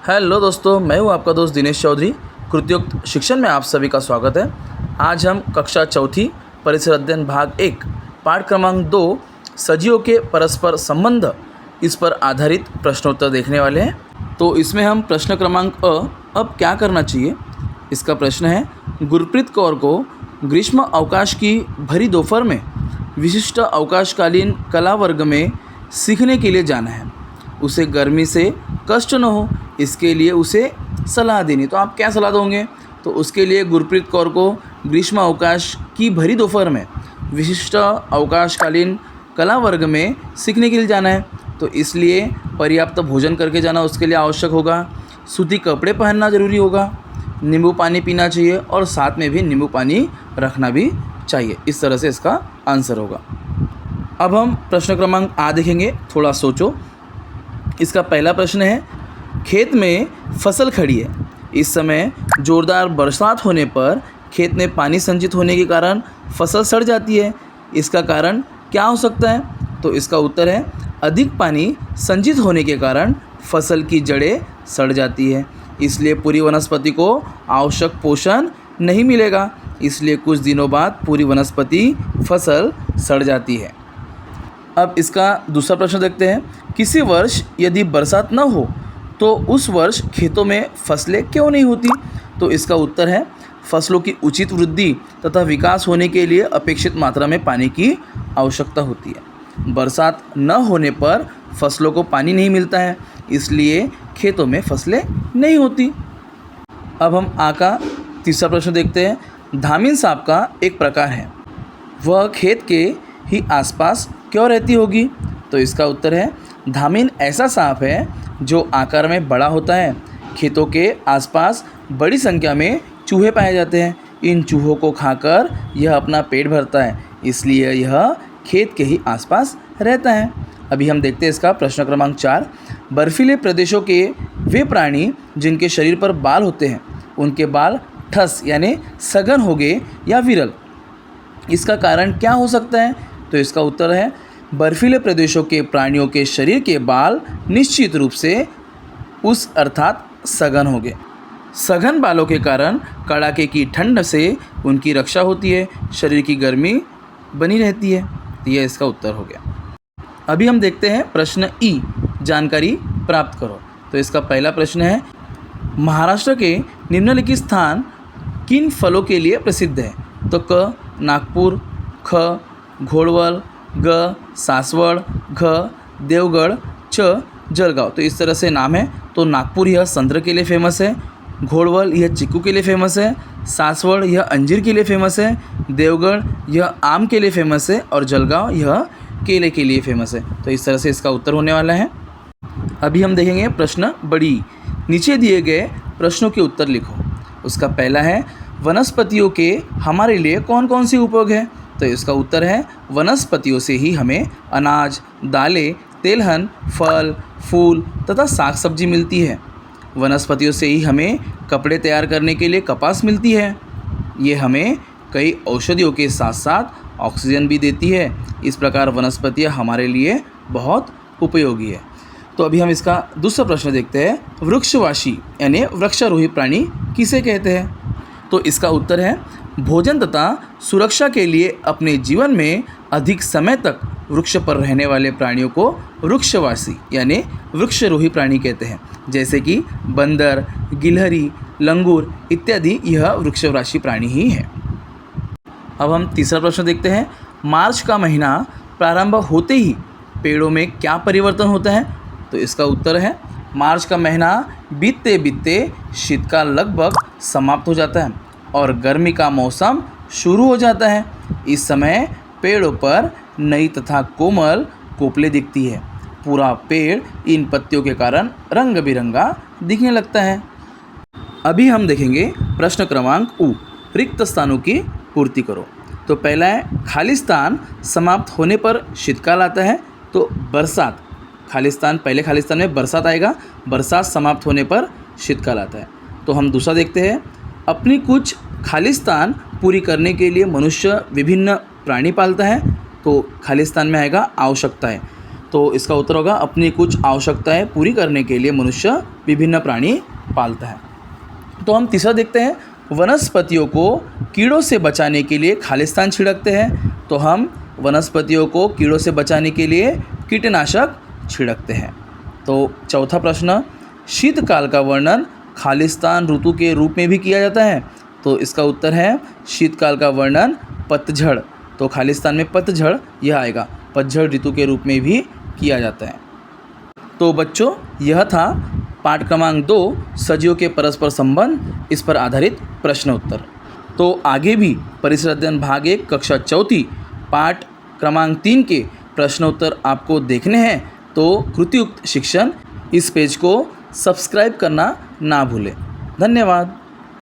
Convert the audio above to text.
Hello दोस्तों, मैं हूं आपका दोस्त दिनेश चौधरी। कृत्योक्त शिक्षण में आप सभी का स्वागत है। आज हम कक्षा चौथी परिसर अध्ययन भाग 1 पाठ क्रमांक 2 सजीवों के परस्पर संबंध इस पर आधारित प्रश्नोत्तर देखने वाले हैं। तो इसमें हम प्रश्न क्रमांक अब क्या करना चाहिए, इसका प्रश्न है। गुरप्रीत कौर को ग्रीष्म अवकाश की भरी दोपहर में विशिष्ट अवकाशकालीन कला वर्ग में सीखने के लिए जाना है। उसे गर्मी से कष्ट न हो, इसके लिए उसे सलाह देनी। तो आप क्या सलाह दोगे? तो उसके लिए गुरप्रीत कौर को ग्रीष्म अवकाश की भरी दोपहर में विशिष्ट अवकाशकालीन कला वर्ग में सीखने के लिए जाना है। तो इसलिए पर्याप्त भोजन करके जाना उसके लिए आवश्यक होगा। सूती कपड़े पहनना ज़रूरी होगा। नींबू पानी पीना चाहिए और साथ में भी नींबू पानी रखना भी चाहिए। इस तरह से इसका आंसर होगा। अब हम प्रश्न क्रमांक आ देखेंगे, थोड़ा सोचो। इसका पहला प्रश्न है, खेत में फसल खड़ी है। इस समय ज़ोरदार बरसात होने पर खेत में पानी संचित होने के कारण फसल सड़ जाती है। इसका कारण क्या हो सकता है? तो इसका उत्तर है, अधिक पानी संचित होने के कारण फसल की जड़ें सड़ जाती है। इसलिए पूरी वनस्पति को आवश्यक पोषण नहीं मिलेगा। इसलिए कुछ दिनों बाद पूरी वनस्पति फसल सड़ जाती है। अब इसका दूसरा प्रश्न देखते हैं। किसी वर्ष यदि बरसात न हो तो उस वर्ष खेतों में फसलें क्यों नहीं होती? तो इसका उत्तर है, फसलों की उचित वृद्धि तथा विकास होने के लिए अपेक्षित मात्रा में पानी की आवश्यकता होती है। बरसात न होने पर फसलों को पानी नहीं मिलता है, इसलिए खेतों में फसलें नहीं होती। अब हम आ का तीसरा प्रश्न देखते हैं। धामिन सांप का एक प्रकार है, वह खेत के ही आसपास क्यों रहती होगी? तो इसका उत्तर है, धामिन ऐसा सांप है जो आकार में बड़ा होता है। खेतों के आसपास बड़ी संख्या में चूहे पाए जाते हैं। इन चूहों को खाकर यह अपना पेट भरता है, इसलिए यह खेत के ही आसपास रहता है। अभी हम देखते हैं इसका प्रश्न क्रमांक 4। बर्फीले प्रदेशों के वे प्राणी जिनके शरीर पर बाल होते हैं, उनके बाल ठस यानी सघन हो गए या विरल। इसका कारण क्या हो सकता है? तो इसका उत्तर है, बर्फीले प्रदेशों के प्राणियों के शरीर के बाल निश्चित रूप से उस अर्थात सघन हो गए। सघन बालों के कारण कड़ाके की ठंड से उनकी रक्षा होती है, शरीर की गर्मी बनी रहती है। यह इसका उत्तर हो गया। अभी हम देखते हैं प्रश्न ई, जानकारी प्राप्त करो। तो इसका पहला प्रश्न है, महाराष्ट्र के निम्नलिखित स्थान किन फलों के लिए प्रसिद्ध है? तो क नागपुर, ख घोड़वल, ग सासवड़, घ देवगढ़, च जलगांव। तो इस तरह से नाम है। तो नागपुर यह संतरे के लिए फेमस है, घोड़वल यह चिक्कू के लिए फेमस है, सासवड़ यह अंजीर के लिए फेमस है, देवगढ़ यह आम के लिए फेमस है और जलगांव यह केले के लिए फेमस है। तो इस तरह से इसका उत्तर होने वाला है। अभी हम देखेंगे प्रश्न बड़ी। नीचे दिए गए प्रश्नों के उत्तर लिखो। उसका पहला है, वनस्पतियों के हमारे लिए कौन कौन सी उपयोग है? तो इसका उत्तर है, वनस्पतियों से ही हमें अनाज, दालें, तेलहन, फल, फूल तथा साग सब्जी मिलती है। वनस्पतियों से ही हमें कपड़े तैयार करने के लिए कपास मिलती है। ये हमें कई औषधियों के साथ साथ ऑक्सीजन भी देती है। इस प्रकार वनस्पतियाँ हमारे लिए बहुत उपयोगी है। तो अभी हम इसका दूसरा प्रश्न देखते हैं। वृक्षवासी यानी वृक्षारोही प्राणी किसे कहते हैं? तो इसका उत्तर है, भोजन तथा सुरक्षा के लिए अपने जीवन में अधिक समय तक वृक्ष पर रहने वाले प्राणियों को वृक्षवासी यानी वृक्षारोही प्राणी कहते हैं। जैसे कि बंदर, गिलहरी, लंगूर इत्यादि यह वृक्षवासी प्राणी ही है। अब हम तीसरा प्रश्न देखते हैं। मार्च का महीना प्रारंभ होते ही पेड़ों में क्या परिवर्तन होता है? तो इसका उत्तर है, मार्च का महीना बीतते बीतते शीतकाल लगभग समाप्त हो जाता है और गर्मी का मौसम शुरू हो जाता है। इस समय पेड़ों पर नई तथा कोमल कोपलें दिखती है। पूरा पेड़ इन पत्तियों के कारण रंग बिरंगा दिखने लगता है। अभी हम देखेंगे प्रश्न क्रमांक ऊ, रिक्त स्थानों की पूर्ति करो। तो पहला है, खाली स्थान समाप्त होने पर शीतकाल आता है। तो बरसात, खाली स्थान, पहले खाली स्थान में बरसात आएगा, बरसात समाप्त होने पर शीतकाल आता है। तो हम दूसरा देखते हैं, अपनी कुछ खाली स्थान पूरी करने के लिए मनुष्य विभिन्न प्राणी पालता है। तो खाली स्थान में आएगा आवश्यकता है। तो इसका उत्तर होगा अपनी कुछ आवश्यकताएं पूरी करने के लिए मनुष्य विभिन्न प्राणी पालता है। तो हम तीसरा देखते हैं, वनस्पतियों को कीड़ों से बचाने के लिए खालिस्तान छिड़कते हैं। तो हम वनस्पतियों को कीड़ों से बचाने के लिए कीटनाशक छिड़कते हैं। तो चौथा प्रश्न, शीतकाल का वर्णन खालिस्तान ऋतु के रूप में भी किया जाता है। तो इसका उत्तर है शीतकाल का वर्णन पतझड़। तो खालिस्तान में पतझड़ यह आएगा, पतझड़ ऋतु के रूप में भी किया जाता है। तो बच्चों, यह था पाठ क्रमांक 2 सजीवों के परस्पर संबंध, इस पर आधारित प्रश्न उत्तर। तो आगे भी परिसर अध्ययन भाग 1 कक्षा 4 पाठ क्रमांक 3 के प्रश्न उत्तर आपको देखने हैं। तो कृतियुक्त शिक्षण इस पेज को सब्सक्राइब करना ना भूलें। धन्यवाद।